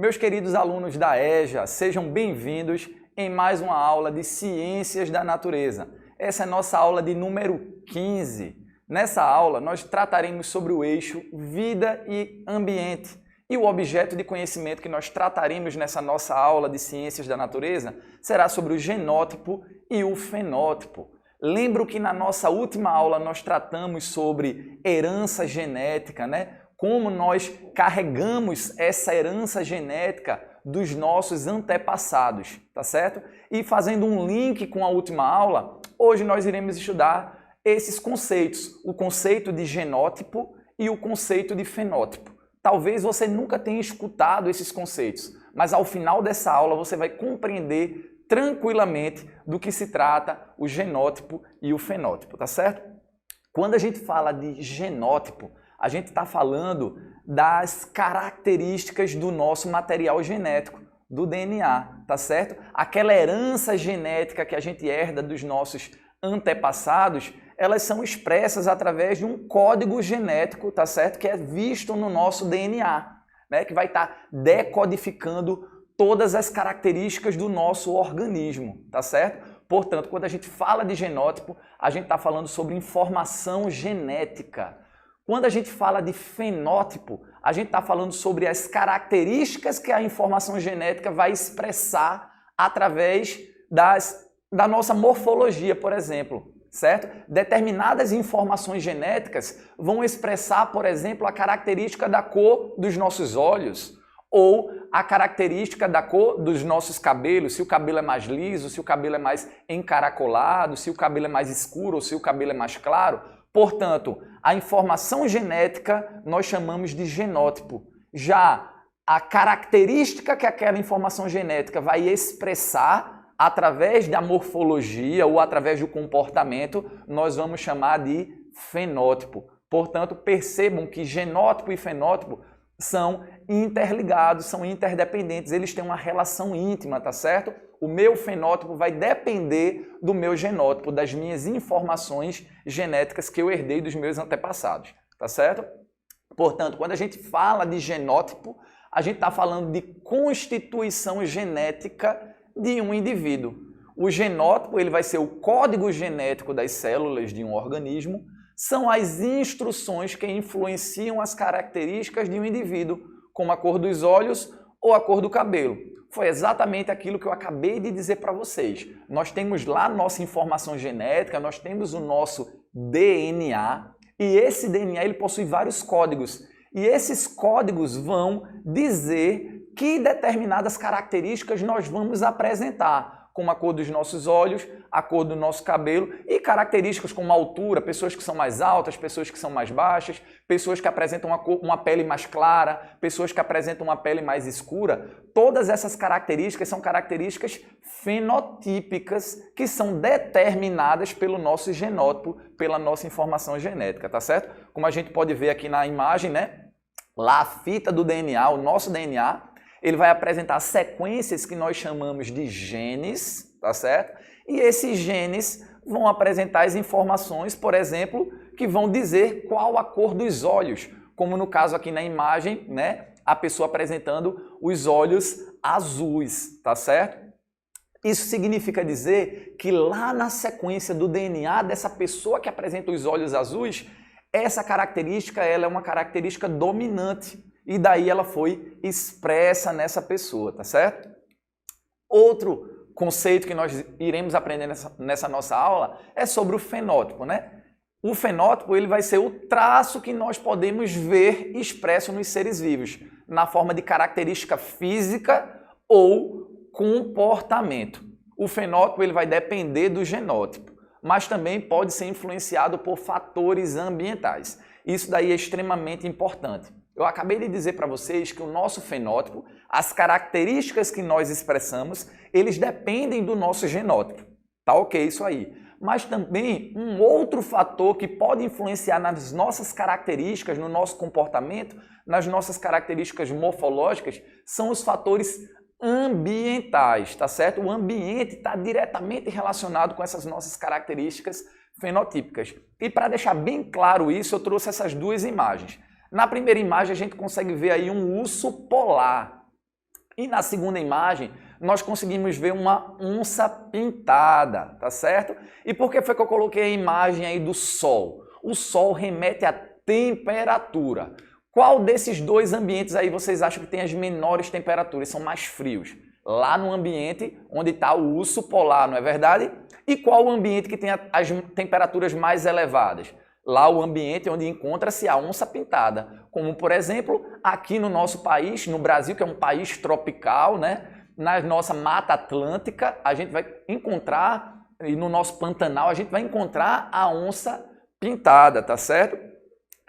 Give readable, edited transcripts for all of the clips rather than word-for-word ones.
Meus queridos alunos da EJA, sejam bem-vindos em mais uma aula de Ciências da Natureza. Essa é a nossa aula de número 15. Nessa aula, nós trataremos sobre o eixo Vida e Ambiente. E o objeto de conhecimento que nós trataremos nessa nossa aula de Ciências da Natureza será sobre o genótipo e o fenótipo. Lembro que na nossa última aula nós tratamos sobre herança genética, né? Como nós carregamos essa herança genética dos nossos antepassados, tá certo? E fazendo um link com a última aula, hoje nós iremos estudar esses conceitos, o conceito de genótipo e o conceito de fenótipo. Talvez você nunca tenha escutado esses conceitos, mas ao final dessa aula você vai compreender tranquilamente do que se trata o genótipo e o fenótipo, tá certo? Quando a gente fala de genótipo, a gente está falando das características do nosso material genético, do DNA, tá certo? Aquela herança genética que a gente herda dos nossos antepassados, elas são expressas através de um código genético, tá certo? Que é visto no nosso DNA, né? Que vai estar decodificando todas as características do nosso organismo, tá certo? Portanto, quando a gente fala de genótipo, a gente está falando sobre informação genética. Quando a gente fala de fenótipo, a gente está falando sobre as características que a informação genética vai expressar através da nossa morfologia, por exemplo, certo? Determinadas informações genéticas vão expressar, por exemplo, a característica da cor dos nossos olhos, ou a característica da cor dos nossos cabelos, se o cabelo é mais liso, se o cabelo é mais encaracolado, se o cabelo é mais escuro ou se o cabelo é mais claro. Portanto, a informação genética nós chamamos de genótipo. Já a característica que aquela informação genética vai expressar através da morfologia ou através do comportamento, nós vamos chamar de fenótipo. Portanto, percebam que genótipo e fenótipo são interligados, são interdependentes, eles têm uma relação íntima, tá certo? O meu fenótipo vai depender do meu genótipo, das minhas informações genéticas que eu herdei dos meus antepassados, tá certo? Portanto, quando a gente fala de genótipo, a gente está falando de constituição genética de um indivíduo. O genótipo ele vai ser o código genético das células de um organismo, são as instruções que influenciam as características de um indivíduo, como a cor dos olhos ou a cor do cabelo. Foi exatamente aquilo que eu acabei de dizer para vocês. Nós temos lá nossa informação genética, nós temos o nosso DNA, e esse DNA ele possui vários códigos. E esses códigos vão dizer que determinadas características nós vamos apresentar, como a cor dos nossos olhos, a cor do nosso cabelo e características como a altura, pessoas que são mais altas, pessoas que são mais baixas, pessoas que apresentam uma pele mais clara, pessoas que apresentam uma pele mais escura. Todas essas características são características fenotípicas que são determinadas pelo nosso genótipo, pela nossa informação genética, tá certo? Como a gente pode ver aqui na imagem, né? Lá a fita do DNA, o nosso DNA, ele vai apresentar sequências que nós chamamos de genes, tá certo? E esses genes vão apresentar as informações, por exemplo, que vão dizer qual a cor dos olhos, como no caso aqui na imagem, né? A pessoa apresentando os olhos azuis, tá certo? Isso significa dizer que lá na sequência do DNA dessa pessoa que apresenta os olhos azuis, essa característica ela é uma característica dominante. E daí ela foi expressa nessa pessoa, tá certo? Outro conceito que nós iremos aprender nessa nossa aula é sobre o fenótipo, né? O fenótipo ele vai ser o traço que nós podemos ver expresso nos seres vivos, na forma de característica física ou comportamento. O fenótipo ele vai depender do genótipo, mas também pode ser influenciado por fatores ambientais. Isso daí é extremamente importante. Eu acabei de dizer para vocês que o nosso fenótipo, as características que nós expressamos, eles dependem do nosso genótipo. Tá ok isso aí. Mas também um outro fator que pode influenciar nas nossas características, no nosso comportamento, nas nossas características morfológicas, são os fatores ambientais, tá certo? O ambiente está diretamente relacionado com essas nossas características fenotípicas. E para deixar bem claro isso, eu trouxe essas duas imagens. Na primeira imagem a gente consegue ver aí um urso polar. E na segunda imagem, nós conseguimos ver uma onça pintada, tá certo? E por que foi que eu coloquei a imagem aí do Sol? O Sol remete à temperatura. Qual desses dois ambientes aí vocês acham que tem as menores temperaturas, são mais frios? Lá no ambiente onde está o urso polar, não é verdade? E qual o ambiente que tem as temperaturas mais elevadas? Lá o ambiente onde encontra-se a onça pintada. Como, por exemplo, aqui no nosso país, no Brasil, que é um país tropical, né? Na nossa Mata Atlântica, a gente vai encontrar, e no nosso Pantanal, a gente vai encontrar a onça pintada, tá certo?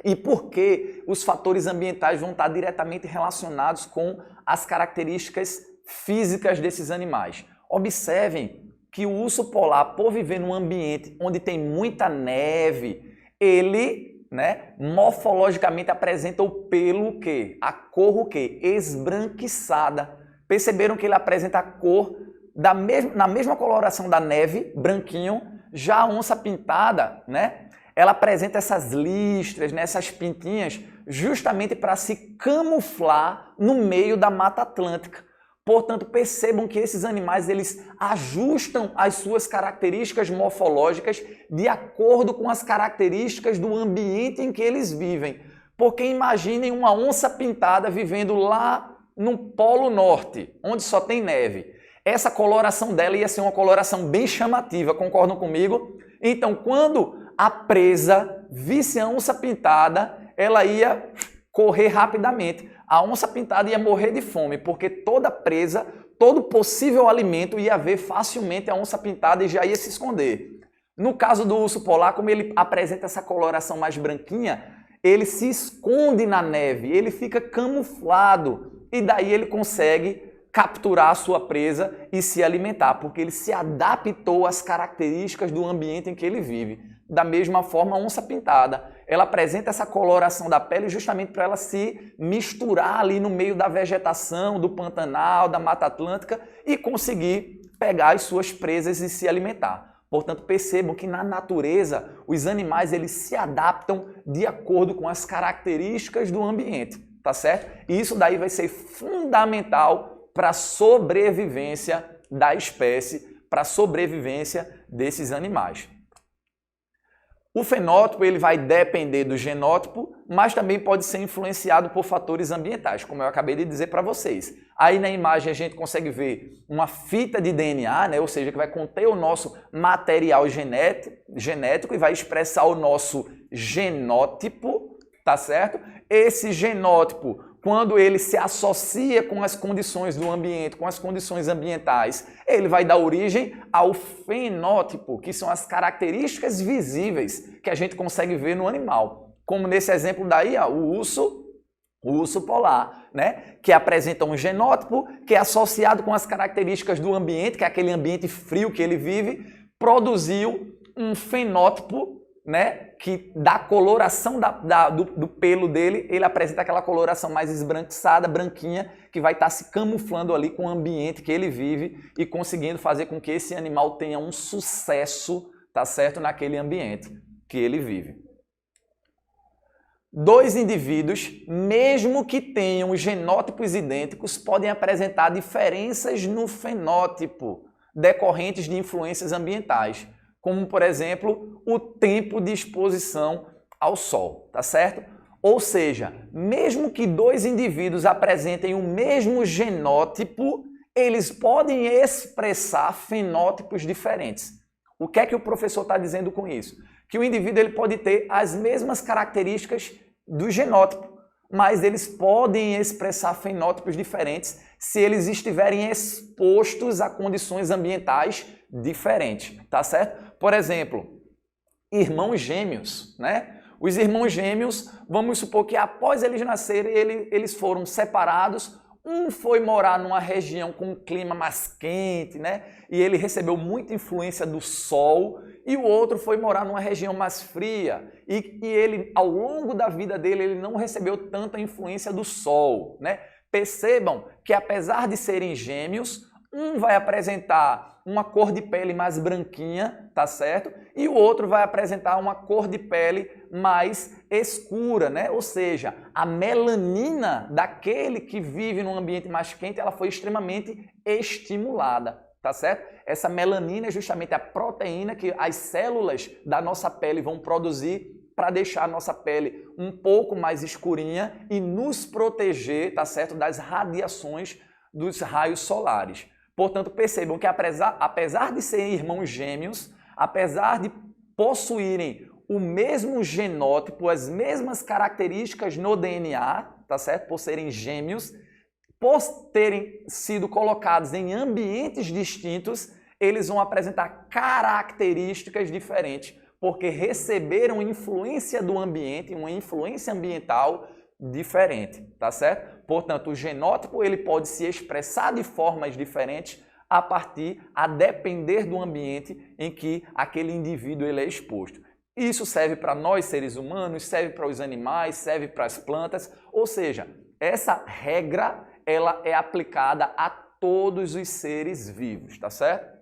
E por que os fatores ambientais vão estar diretamente relacionados com as características físicas desses animais? Observem que o urso polar, por viver num ambiente onde tem muita neve, ele, né, morfologicamente apresenta o pelo o quê? A cor o quê? Esbranquiçada. Perceberam que ele apresenta a cor na mesma coloração da neve, branquinho. Já a onça pintada, né, ela apresenta essas listras, né, essas pintinhas, justamente para se camuflar no meio da Mata Atlântica. Portanto, percebam que esses animais eles ajustam as suas características morfológicas de acordo com as características do ambiente em que eles vivem. Porque imaginem uma onça pintada vivendo lá no Polo Norte, onde só tem neve. Essa coloração dela ia ser uma coloração bem chamativa, concordam comigo? Então, quando a presa visse a onça pintada, ela ia correr rapidamente. A onça pintada ia morrer de fome, porque toda presa, todo possível alimento ia ver facilmente a onça pintada e já ia se esconder. No caso do urso polar, como ele apresenta essa coloração mais branquinha, ele se esconde na neve, ele fica camuflado e daí ele consegue capturar a sua presa e se alimentar, porque ele se adaptou às características do ambiente em que ele vive. Da mesma forma, a onça pintada, ela apresenta essa coloração da pele justamente para ela se misturar ali no meio da vegetação, do Pantanal, da Mata Atlântica e conseguir pegar as suas presas e se alimentar. Portanto, percebam que na natureza os animais eles se adaptam de acordo com as características do ambiente, tá certo? E isso daí vai ser fundamental para a sobrevivência da espécie, para a sobrevivência desses animais. O fenótipo ele vai depender do genótipo, mas também pode ser influenciado por fatores ambientais, como eu acabei de dizer para vocês. Aí na imagem a gente consegue ver uma fita de DNA, né? Ou seja, que vai conter o nosso material genético e vai expressar o nosso genótipo, tá certo? Esse genótipo, quando ele se associa com as condições do ambiente, com as condições ambientais, ele vai dar origem ao fenótipo, que são as características visíveis que a gente consegue ver no animal. Como nesse exemplo daí, ó, o urso polar, né? Que apresenta um genótipo que é associado com as características do ambiente, que é aquele ambiente frio que ele vive, produziu um fenótipo, né, que da coloração do pelo dele, ele apresenta aquela coloração mais esbranquiçada, branquinha, que vai estar se camuflando ali com o ambiente que ele vive e conseguindo fazer com que esse animal tenha um sucesso, tá certo, naquele ambiente que ele vive. Dois indivíduos, mesmo que tenham genótipos idênticos, podem apresentar diferenças no fenótipo decorrentes de influências ambientais, como, por exemplo, o tempo de exposição ao sol, tá certo? Ou seja, mesmo que dois indivíduos apresentem o mesmo genótipo, eles podem expressar fenótipos diferentes. O que é que o professor está dizendo com isso? Que o indivíduo ele pode ter as mesmas características do genótipo, mas eles podem expressar fenótipos diferentes se eles estiverem expostos a condições ambientais diferentes, tá certo? Por exemplo, irmãos gêmeos, né? Os irmãos gêmeos, vamos supor que após eles nascerem, eles foram separados, um foi morar numa região com um clima mais quente, né? E ele recebeu muita influência do sol, e o outro foi morar numa região mais fria, e ele, ao longo da vida dele, ele não recebeu tanta influência do sol, né? Percebam que apesar de serem gêmeos, um vai apresentar uma cor de pele mais branquinha, tá certo? E o outro vai apresentar uma cor de pele mais escura, né? Ou seja, a melanina daquele que vive num ambiente mais quente, ela foi extremamente estimulada, tá certo? Essa melanina é justamente a proteína que as células da nossa pele vão produzir para deixar a nossa pele um pouco mais escurinha e nos proteger, tá certo, das radiações dos raios solares. Portanto, percebam que apesar de serem irmãos gêmeos, apesar de possuírem o mesmo genótipo, as mesmas características no DNA, tá certo? Por serem gêmeos, por terem sido colocados em ambientes distintos, eles vão apresentar características diferentes, porque receberam influência do ambiente, uma influência ambiental diferente, tá certo? Portanto, o genótipo ele pode se expressar de formas diferentes a depender do ambiente em que aquele indivíduo ele é exposto. Isso serve para nós, seres humanos, serve para os animais, serve para as plantas, ou seja, essa regra ela é aplicada a todos os seres vivos, tá certo?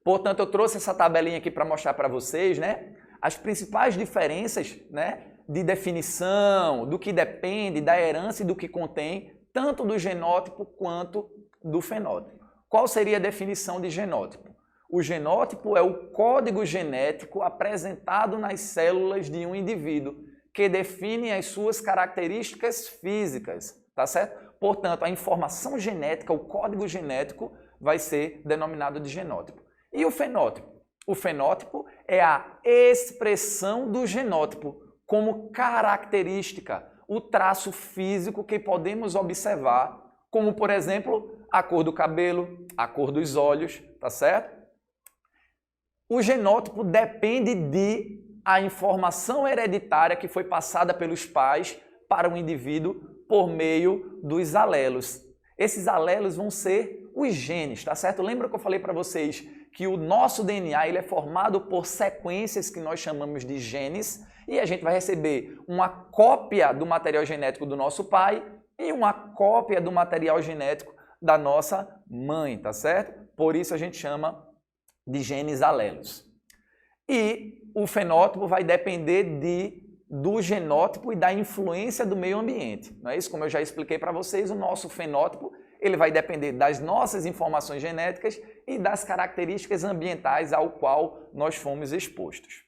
Portanto, eu trouxe essa tabelinha aqui para mostrar para vocês, né, as principais diferenças, né, de definição, do que depende, da herança e do que contém, tanto do genótipo quanto do fenótipo. Qual seria a definição de genótipo? O genótipo é o código genético apresentado nas células de um indivíduo, que define as suas características físicas, tá certo? Portanto, a informação genética, o código genético, vai ser denominado de genótipo. E o fenótipo? O fenótipo é a expressão do genótipo como característica, o traço físico que podemos observar, como, por exemplo, a cor do cabelo, a cor dos olhos, tá certo? O genótipo depende de a informação hereditária que foi passada pelos pais para o indivíduo por meio dos alelos. Esses alelos vão ser os genes, tá certo? Lembra que eu falei para vocês que o nosso DNA ele é formado por sequências que nós chamamos de genes e a gente vai receber uma cópia do material genético do nosso pai e uma cópia do material genético da nossa mãe, tá certo? Por isso a gente chama de genes alelos. E o fenótipo vai depender do genótipo e da influência do meio ambiente. Não é isso? Como eu já expliquei para vocês, o nosso fenótipo ele vai depender das nossas informações genéticas e das características ambientais ao qual nós fomos expostos.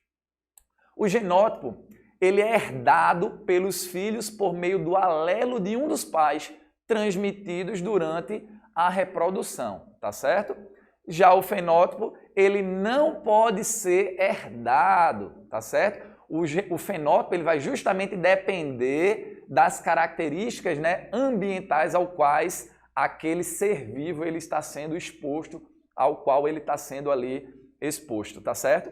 O genótipo ele é herdado pelos filhos por meio do alelo de um dos pais, transmitidos durante a reprodução, tá certo? Já o fenótipo, ele não pode ser herdado, tá certo? O fenótipo ele vai justamente depender das características, né, ambientais ao quais aquele ser vivo ele está sendo exposto, ao qual ele está sendo ali exposto, tá certo?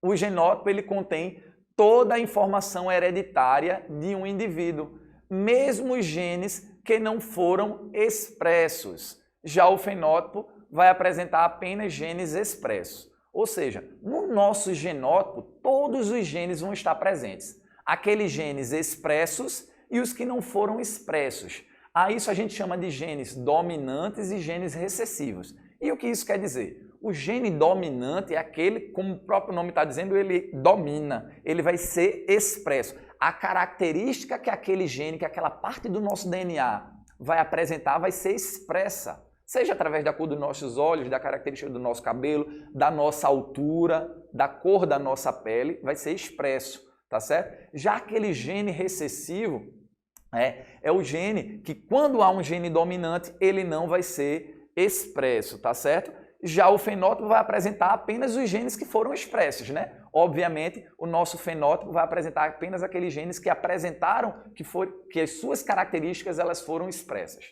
O genótipo ele contém toda a informação hereditária de um indivíduo, mesmo os genes que não foram expressos. Já o fenótipo vai apresentar apenas genes expressos. Ou seja, no nosso genótipo, todos os genes vão estar presentes. Aqueles genes expressos e os que não foram expressos. A isso a gente chama de genes dominantes e genes recessivos. E o que isso quer dizer? O gene dominante é aquele, como o próprio nome está dizendo, ele domina, ele vai ser expresso. A característica que aquele gene, que aquela parte do nosso DNA vai apresentar, vai ser expressa. Seja através da cor dos nossos olhos, da característica do nosso cabelo, da nossa altura, da cor da nossa pele, vai ser expresso, tá certo? Já aquele gene recessivo é o gene que, quando há um gene dominante, ele não vai ser expresso, tá certo? Já o fenótipo vai apresentar apenas os genes que foram expressos, né? Obviamente, o nosso fenótipo vai apresentar apenas aqueles genes que apresentaram que as suas características elas foram expressas.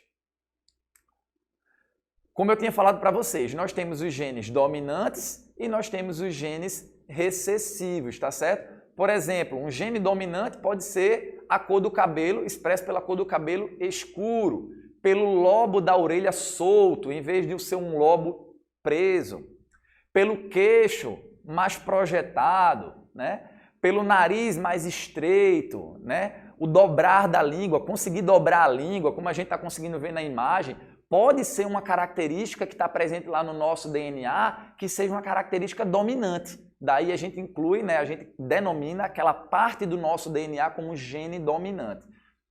Como eu tinha falado para vocês, nós temos os genes dominantes e nós temos os genes recessivos, tá certo? Por exemplo, um gene dominante pode ser a cor do cabelo, expresso pela cor do cabelo escuro, pelo lobo da orelha solto, em vez de ser um lobo preso, pelo queixo mais projetado, né? Pelo nariz mais estreito, né? O dobrar da língua, conseguir dobrar a língua, como a gente está conseguindo ver na imagem, pode ser uma característica que está presente lá no nosso DNA que seja uma característica dominante. Daí a gente inclui, né, a gente denomina aquela parte do nosso DNA como gene dominante.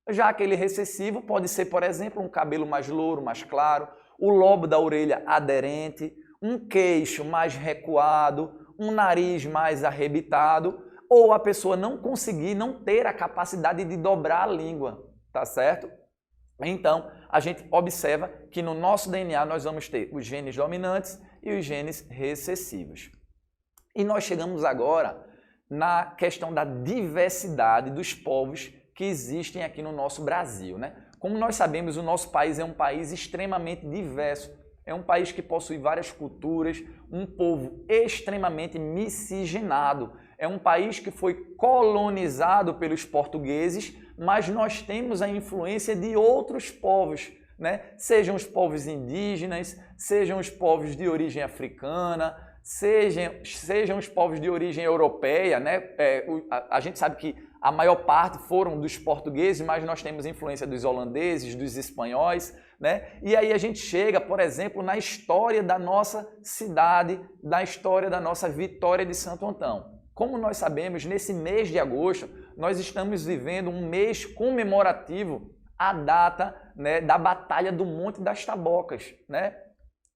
Já aquele recessivo pode ser, por exemplo, um cabelo mais louro, mais claro, o lobo da orelha aderente, um queixo mais recuado, um nariz mais arrebitado, ou a pessoa não conseguir, não ter a capacidade de dobrar a língua, tá certo? Então, a gente observa que no nosso DNA nós vamos ter os genes dominantes e os genes recessivos. E nós chegamos agora na questão da diversidade dos povos que existem aqui no nosso Brasil, né? Como nós sabemos, o nosso país é um país extremamente diverso. É um país que possui várias culturas, um povo extremamente miscigenado. É um país que foi colonizado pelos portugueses, mas nós temos a influência de outros povos, né? Sejam os povos indígenas, sejam os povos de origem africana, sejam os povos de origem europeia, né? A gente sabe que a maior parte foram dos portugueses, mas nós temos influência dos holandeses, dos espanhóis, né? E aí a gente chega, por exemplo, na história da nossa cidade, na história da nossa Vitória de Santo Antão. Como nós sabemos, nesse mês de agosto, nós estamos vivendo um mês comemorativo à data, né, da Batalha do Monte das Tabocas, né?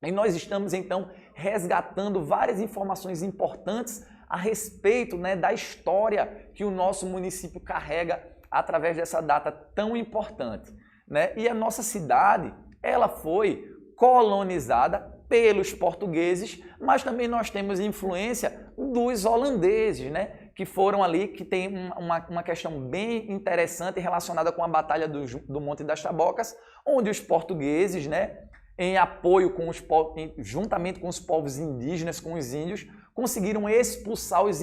E nós estamos, então, resgatando várias informações importantes a respeito, né, da história que o nosso município carrega através dessa data tão importante, né? E a nossa cidade, ela foi colonizada pelos portugueses, mas também nós temos influência dos holandeses, né? Que foram ali, que tem uma questão bem interessante relacionada com a Batalha do Monte das Tabocas, onde os portugueses, né, em apoio com juntamente com os povos indígenas, com os índios, conseguiram expulsar os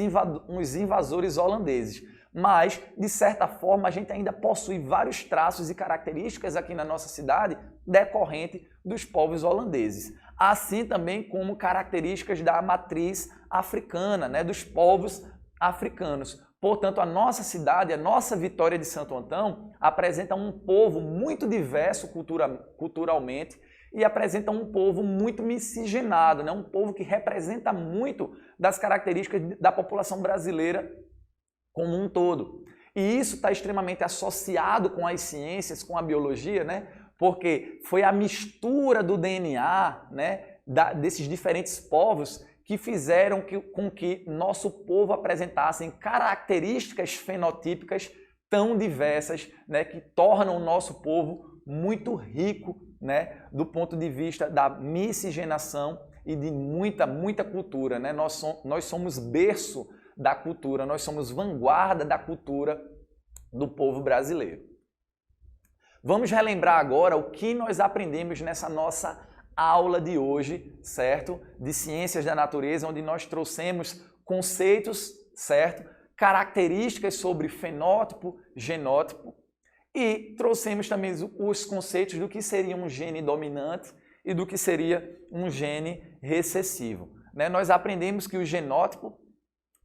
invasores holandeses. Mas, de certa forma, a gente ainda possui vários traços e características aqui na nossa cidade decorrente dos povos holandeses. Assim também como características da matriz africana, né, dos povos africanos. Portanto, a nossa cidade, a nossa Vitória de Santo Antão, apresenta um povo muito diverso culturalmente, e apresenta um povo muito miscigenado, né? Um povo que representa muito das características da população brasileira como um todo. E isso está extremamente associado com as ciências, com a biologia, né? Porque foi a mistura do DNA, né, desses diferentes povos que fizeram com que nosso povo apresentasse características fenotípicas tão diversas, né, que tornam o nosso povo muito rico, né, do ponto de vista da miscigenação e de muita cultura, né? Nós somos berço da cultura, nós somos vanguarda da cultura do povo brasileiro. Vamos relembrar agora o que nós aprendemos nessa nossa aula de hoje, certo? De Ciências da Natureza, onde nós trouxemos conceitos, certo? Características sobre fenótipo, genótipo, e trouxemos também os conceitos do que seria um gene dominante e do que seria um gene recessivo, né? Nós aprendemos que o genótipo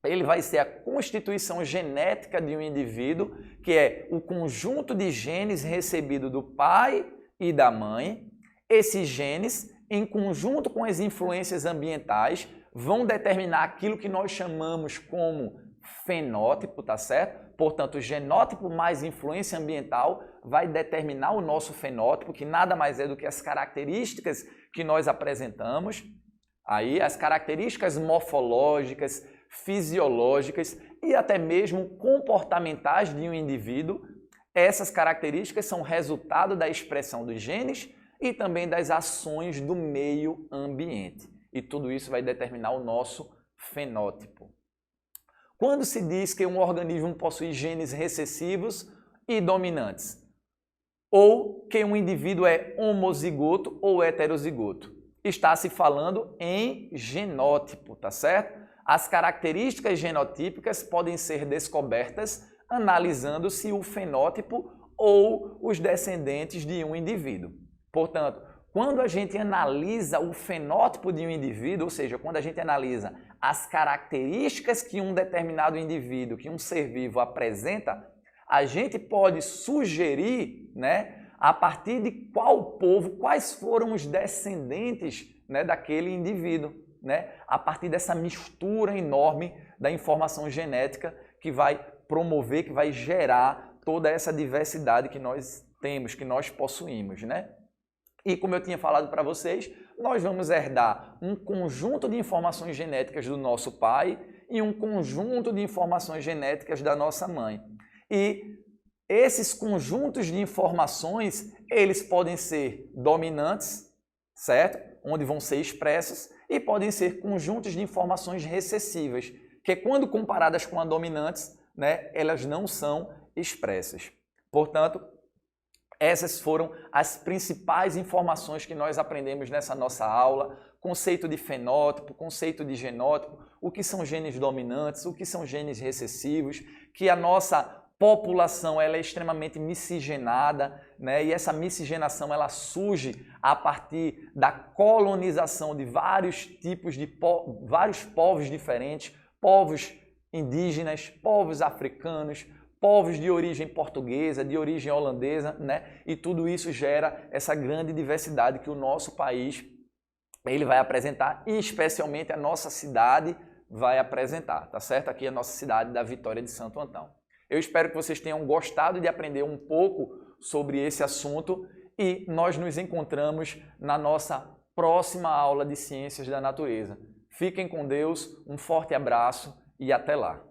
ele vai ser a constituição genética de um indivíduo, que é o conjunto de genes recebido do pai e da mãe. Esses genes, em conjunto com as influências ambientais, vão determinar aquilo que nós chamamos como fenótipo, tá certo? Portanto, o genótipo mais influência ambiental vai determinar o nosso fenótipo, que nada mais é do que as características que nós apresentamos. Aí, as características morfológicas, fisiológicas e até mesmo comportamentais de um indivíduo. Essas características são resultado da expressão dos genes e também das ações do meio ambiente. E tudo isso vai determinar o nosso fenótipo. Quando se diz que um organismo possui genes recessivos e dominantes, ou que um indivíduo é homozigoto ou heterozigoto, está se falando em genótipo, tá certo? As características genotípicas podem ser descobertas analisando-se o fenótipo ou os descendentes de um indivíduo. Portanto, quando a gente analisa o fenótipo de um indivíduo, ou seja, quando a gente analisa as características que um determinado indivíduo, que um ser vivo apresenta, a gente pode sugerir, né, a partir de qual povo, quais foram os descendentes, né, daquele indivíduo, né? A partir dessa mistura enorme da informação genética que vai promover, que vai gerar toda essa diversidade que nós temos, que nós possuímos, né? E como eu tinha falado para vocês, nós vamos herdar um conjunto de informações genéticas do nosso pai e um conjunto de informações genéticas da nossa mãe. E esses conjuntos de informações, eles podem ser dominantes, certo? Onde vão ser expressos, e podem ser conjuntos de informações recessivas, que quando comparadas com as dominantes, né, elas não são expressas. Portanto, essas foram as principais informações que nós aprendemos nessa nossa aula: conceito de fenótipo, conceito de genótipo, o que são genes dominantes, o que são genes recessivos, que a nossa população ela é extremamente miscigenada, né? E essa miscigenação ela surge a partir da colonização de vários tipos de vários povos diferentes, povos indígenas, povos africanos, povos de origem portuguesa, de origem holandesa, né? E tudo isso gera essa grande diversidade que o nosso país ele vai apresentar, e especialmente a nossa cidade vai apresentar, tá certo? Aqui a nossa cidade da Vitória de Santo Antão. Eu espero que vocês tenham gostado de aprender um pouco sobre esse assunto e nós nos encontramos na nossa próxima aula de Ciências da Natureza. Fiquem com Deus, um forte abraço e até lá!